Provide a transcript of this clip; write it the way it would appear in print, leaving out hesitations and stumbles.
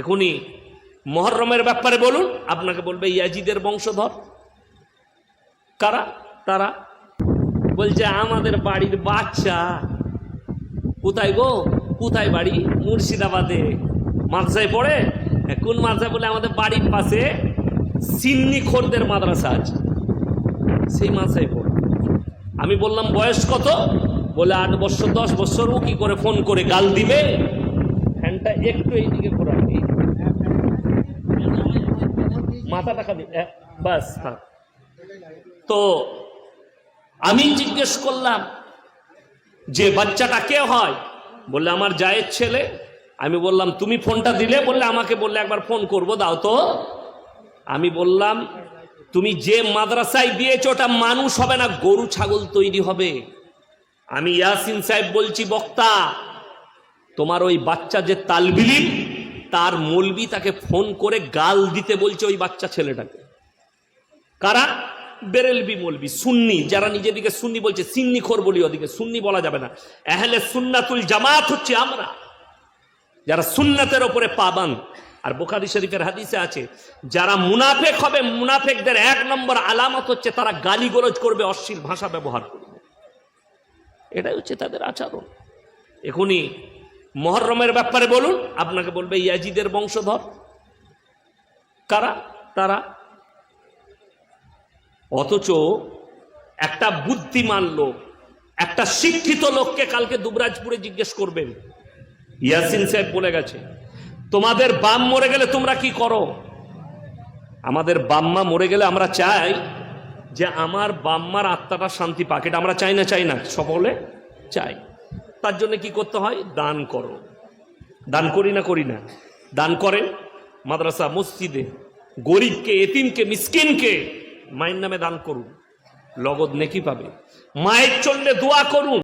এখনই মুহররমের ব্যাপারে বলুন, আপনাকে বলবে ইয়াজিদের বংশধর। কারা? তারা বলছে আমাদের বাড়ির বাচ্চা। কোথায় গো? কোথায় বাড়ি? মুর্শিদাবাদে। মাদ্রাসায় পড়ে? কোন মাদ্রাসা? বলে আমাদের বাড়ির পাশে সিন্নি খোরদের মাদ্রাসা আছে, সেই মাদ্রাসায় পড়ে। আমি বললাম বয়স কত? বলে 8 বছর 10 বছর। ও কি করে ফোন করে গাল দিবে? ফ্যানটা একটু এইদিকে ঘোরান, মাথা টাকা দিই বাস। তো আমি জিজ্ঞেস করলাম যে বাচ্চাটা কে হয়? বললে আমার জায়ের ছেলে। আমি বললাম তুমি ফোনটা দিলে? বললে আমাকে বললে একবার ফোন করব, দাও তো। আমি বললাম তুমি যে মাদ্রাসায় দিয়েছো ওটা মানুষ হবে না, গরু ছাগল তৈরি হবে। আমি ইয়াসিন সাহেব বলছি, বক্তা। তোমার ওই বাচ্চা যে তালবিলিম, তার মৌলবি তাকে ফোন করে গাল দিতে বলছে ওই বাচ্চা ছেলেটাকে। কারা? বেরেলবি মৌলবি, সুন্নি, যারা নিজেদিকে সুন্নি বলছে। সিন্নি খোর বলি, ওদিকে সুন্নি বলা যাবে না। আহলে সুন্নাতুল জামাত হচ্ছে আমরা, যারা সুন্নাতের ওপরে পাবান। আর বুখারী শরীফের হাদিসে আছে, যারা মুনাফেক হবে, মুনাফেকদের 1 নম্বর আলামত হচ্ছে তারা গালিগলজ করবে, অশ্লীল ভাষা ব্যবহার করবে। এটাই হচ্ছে তাদের আচরণ। এখনই মুহররমের ব্যাপারে বলুন, আপনাকে বলবে ইয়াজিদের বংশধর। কারা? তারা। অথচ একটা বুদ্ধিমান লোক, একটা শিক্ষিত লোককে কালকে দুবরাজপুরে জিজ্ঞেস করবেন, ইয়াসিন সাহেব বলে গেছে তোমাদের বাম মরে গেলে তোমরা কি করো? আমাদের বাম্মা মরে গেলে আমরা চাই যে আমার বাম্মার আত্মাটা শান্তি পাক। এটা আমরা চাই না? চাই না? সকলে চাই। তার জন্য কি করতে হয়? দান করো। দান করি না? করি না? দান করেন মাদ্রাসা মসজিদে, গরিবকে, এতিমকে, মিসকিনকে মায়ের নামে দান করুন, লগদ নেকি পাবে। মায়ের জন্য দোয়া করুন।